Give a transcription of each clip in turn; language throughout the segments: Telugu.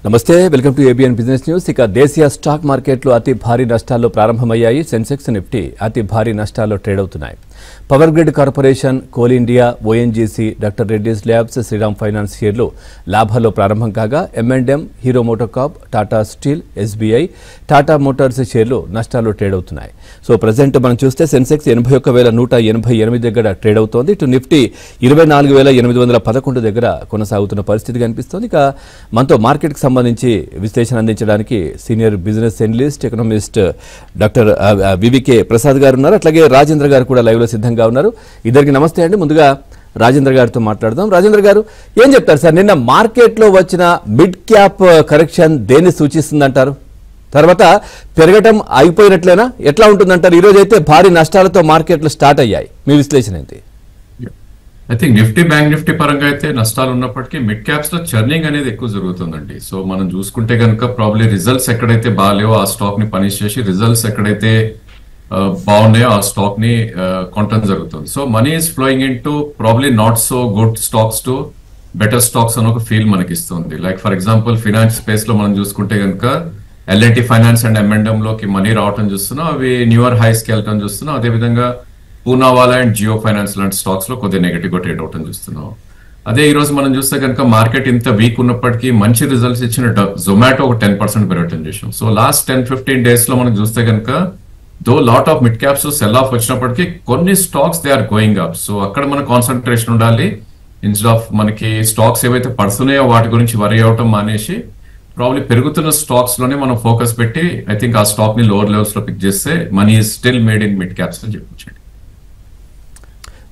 నమస్తే, welcome to ABN business news. ఇక దేశీయ స్టాక్ మార్కెట్లు అతి భారీ నష్టాల్లో ప్రారంభమయ్యాయి. సెన్సెక్స్, నిఫ్టీ అతి భారీ నష్టాల్లో ట్రేడ్ అవుతున్నాయి. Power Grid Corporation, Coal India, ONGC, Doctor Reddy's Labs, Shriram Finance షేర్లు లాభాల్లో ప్రారంభం కాగా M&M, Hero MotoCorp, Tata Steel, SBI, Tata Motors షేర్లు నష్టాల్లో ట్రేడ్ అవుతున్నాయి. సో ప్రజెంట్ మనం చూస్తే సెన్సెక్స్ 81,188 దగ్గర ట్రేడ్ అవుతోంది. ఇటు నిఫ్టీ 24,811 దగ్గర కొనసాగుతున్న పరిస్థితి కనిపిస్తోంది. ఇక మనతో మార్కెట్కి సంబంధించి విశ్లేషణ అందించడానికి senior business analyst, economist doctor VVK Prasad గారు ఉన్నారు. అట్లాగే రాజేంద్ర గారు కూడా లైవ్ లో సిద్ధంగా ఉన్నారు. ఇద్దరికి నమస్తే అండి. ముందుగా రాజేంద్ర గారితో మాట్లాడదాం. రాజేంద్ర గారు, ఏం చెప్తారు సార్? నిన్న మార్కెట్ లో వచ్చిన మిడ్ క్యాప్ కరెక్షన్ దేన్ని సూచిస్తుందంటారు? తర్వాత పెరగటం అయిపోయినట్లేనా? ఎట్లా ఉంటుందంటారు? ఈ రోజు అయితే భారీ నష్టాలతో మార్కెట్లు స్టార్ట్ అయ్యాయి. మీ విశ్లేషణ ఏంటి? I think Nifty, bank Nifty పరంగా అయితే నష్టాలు ఉన్నప్పటికీ మిడ్ క్యాప్స్ లో చర్నింగ్ అనేది ఎక్కువ జరుగుతుందండి. సో మనం చూసుకుంటే కనుక ప్రాబ్లీ రిజల్ట్స్ ఎక్కడైతే బాగాలేవో ఆ స్టాక్ ని పనిష్ చేసి, రిజల్ట్స్ ఎక్కడైతే బాగున్నాయో ఆ స్టాక్ ని కొనటం జరుగుతుంది. So money is flowing in to probably not so good stocks to better stocks అని ఒక ఫీల్ మనకి ఇస్తుంది. Like for example finance space లో మనం చూసుకుంటే కనుక L&T ఫైనాన్స్ అండ్ M&M లోకి మనీ రావటం చూస్తున్నాం. అవి న్యూయర్ హైస్ కి వెళ్ళటం చూస్తున్నాం. అదేవిధంగా పూనావాలా అండ్ జియో ఫైనాన్స్ లాంటి స్టాక్స్ లో కొద్దిగా నెగటివ్ గా ట్రేడ్ అవటం చూస్తున్నాం. అదే ఈ రోజు మనం చూస్తే కనుక మార్కెట్ ఇంత వీక్ ఉన్నప్పటికీ మంచి రిజల్ట్స్ ఇచ్చిన జొమాటో ఒక 10% పెరగటం చేసాం. సో లాస్ట్ 10-15 డేస్ లో మనం చూస్తే కనుక though lot of mid caps sell off వచ్చినప్పటికీ కొన్ని stocks they are going up. So అక్కడ మన కాన్సన్ట్రేషన్ ఉండాలి. ఇన్స్టెడ్ ఆఫ్ మనకి స్టాక్స్ ఏవైతే పడుతున్నాయో వాటి గురించి వరీ అవటం మానేసి ప్రాబ్లీ పెరుగుతున్న స్టాక్స్ లోనే మనం ఫోకస్ పెట్టి ఐ థింక్ ఆ స్టాక్ ని లోవర్ లెవెల్స్ లో పిక్ చేస్తే money is still made in mid caps అని చెప్పొచ్చు.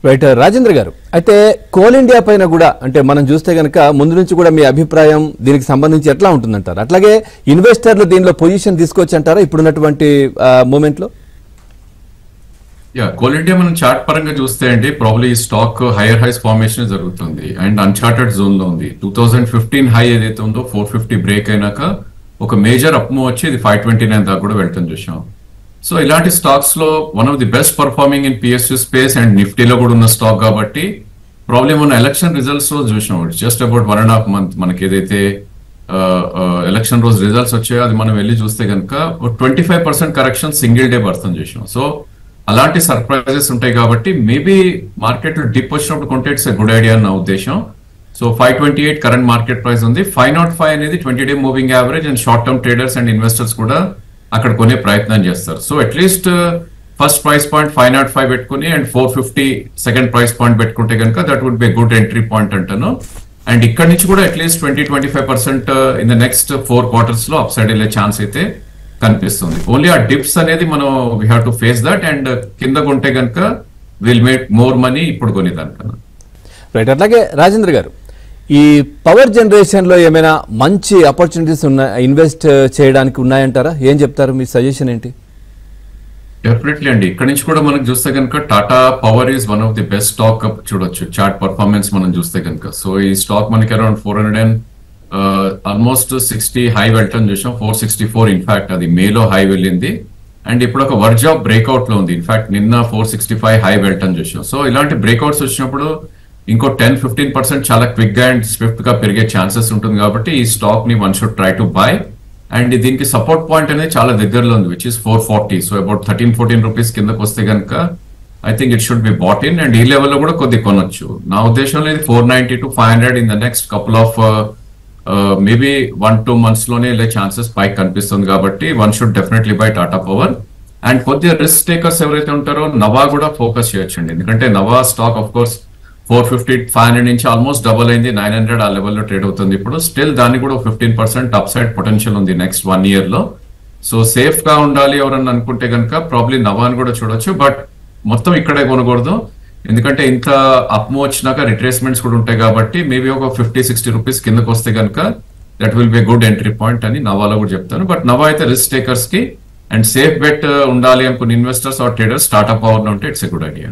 రైట్ రాజేంద్ర గారు, అయితే కోల్ ఇండియా పైన కూడా అంటే మనం చూస్తే కనుక ముందు నుంచి కూడా మీ అభిప్రాయం దీనికి సంబంధించి ఎట్లా ఉంటుందంటారు? అట్లాగే ఇన్వెస్టర్లు దీనిలో పొజిషన్ తీసుకోవచ్చు అంటారా ఇప్పుడున్నటువంటి మూమెంట్ లో? కోల్ ఇండియా మనం చార్ట్ పరంగా చూస్తే అండి ప్రాబ్లీ ఈ స్టాక్ హైయర్ హైస్ ఫార్మేషన్ జరుగుతుంది అండ్ అన్చార్టెడ్ జోన్ లో ఉంది. 2015 హై ఏదైతే ఉందో 450 బ్రేక్ అయినాక ఒక మేజర్ అప్ మూవ్ వచ్చి ఇది 529 దాకా కూడా వెళ్ళటం చూసాం. సో ఇలాంటి స్టాక్స్ లో one of the best performing in PSU space and నిఫ్టీలో కూడా ఉన్న స్టాక్ కాబట్టి ప్రాబ్లమ్ మన ఎలక్షన్ రిజల్ట్స్ రోజు చూసాం. జస్ట్ అబౌట్ 1.5 month మనకి ఏదైతే ఎలక్షన్ రోజు రిజల్ట్స్ వచ్చాయో అది మనం వెళ్ళి చూస్తే కనుక 25% కరెక్షన్ సింగిల్ డే పర్సన్ చేసాం. సో అలాంటి సర్ప్రైజెస్ ఉంటాయి కాబట్టి మేబీ మార్కెట్ లో డిప్ వచ్చినప్పుడు కొంటే ఇట్స్ ఎ గుడ్ ఐడియా నా ఉద్దేశం. సో 528 కరెంట్ మార్కెట్ ప్రైస్ ఉంది. 505 అనేది 20-day moving average and short term traders and investors కూడా అక్కడ కొనే ప్రయత్నం చేస్తారు. So at least first price point 505 పెట్టుకుని అండ్ 450 సెకండ్ ప్రైస్ పాయింట్ పెట్టుకుంటే కనుక that would be good entry point అంటాను. అండ్ ఇక్కడ నుంచి కూడా at least 20-25% in the next 4 quarters లో అప్ సైడ్ వెళ్ళే ఛాన్స్ అయితే కనిపిస్తుంది. ఓన్లీ ఆ డిప్స్ అనేది మనం we have to face that and కింద కొంటే కనుక విల్ మేక్ మోర్ మనీ ఇప్పుడు కొనేదానికన్నా. రైట్. అట్లాగే రాజేంద్ర గారు, ఈ పవర్ జనరేషన్ లో ఏమైనా మంచి ఆపర్చునిటీస్ ఇన్వెస్ట్ చేయడానికి ఉన్నాయంటారా? ఏం చెప్తారు? మీ సజెషన్ ఏంటి? డెఫినెట్లీ అండి. ఇక్కడ నుంచి కూడా మనకు చూస్తే కనుక Tata power is one of the best stock చూడొచ్చు చార్ట్ పర్ఫార్మెన్స్ మనం చూస్తే కనుక. సో ఈ స్టాక్ మనకి అరౌండ్ 400 ఆల్మోస్ట్ 60 హై వెళ్ళటం చూసాం. 464 ఇన్ఫాక్ట్ అది మేలో హై వెళ్ళింది అండ్ ఇప్పుడు ఒక వర్జ్ ఆఫ్ బ్రేక్అవుట్ లో ఉంది. ఇన్ఫాక్ట్ నిన్న 465 హై వెళ్ళటం చూసాం. సో ఇలాంటి బ్రేక్అవుట్స్ వచ్చినప్పుడు ఇంకో 10-15% చాలా క్విక్ గా అండ్ స్విఫ్ట్ గా పెరిగే ఛాన్సెస్ ఉంటుంది కాబట్టి ఈ స్టాక్ ని one should try to buy. And దీనికి సపోర్ట్ పాయింట్ అనేది చాలా దగ్గరలో ఉంది which is 440. So about 13-14 rupees కిందకు వస్తే కనుక I think it should be bought in and ఈ లెవెల్లో కూడా కొద్ది కొనొచ్చు. నా ఉద్దేశంలో ఇది 490 to 500 in the next couple of maybe 1-2 months లోనే వెళ్ళే ఛాన్సెస్ పైకి కనిపిస్తుంది కాబట్టి one should definitely by Tata power. And కొద్దిగా రిస్క్ టేకర్స్ ఎవరైతే ఉంటారో నవా కూడా ఫోకస్ చేయొచ్చండి. ఎందుకంటే నవా స్టాక్ ఆఫ్ కోర్స్ 450-500 నుంచి ఆల్మోస్ట్ డబల్ అయింది. 900 ఆ లెవెల్లో ట్రేడ్ అవుతుంది ఇప్పుడు. స్టిల్ దాన్ని కూడా 15% అప్ సైడ్ పొటెన్షియల్ ఉంది నెక్స్ట్ 1 year లో. సో సేఫ్ గా ఉండాలి ఎవరన్నా అనుకుంటే కనుక ప్రాబ్లీ నవాని కూడా చూడొచ్చు. బట్ మొత్తం ఇక్కడే కొనకూడదు ఎందుకంటే ఇంత అప్ మూవ్ వచ్చినాక రిట్రేస్మెంట్స్ కూడా ఉంటాయి కాబట్టి మేబీ ఒక 50-60 రూపీస్ కిందకు వస్తే కనుక that will be good entry point అని నవాలో కూడా చెప్తాను. బట్ నవా అయితే రిస్క్ టేకర్స్ కి అండ్ సేఫ్ బెట్ ఉండాలి అనుకున్న investors are traders Tata power ఉంటే ఇట్స్ ఎ గుడ్ ఐడియా.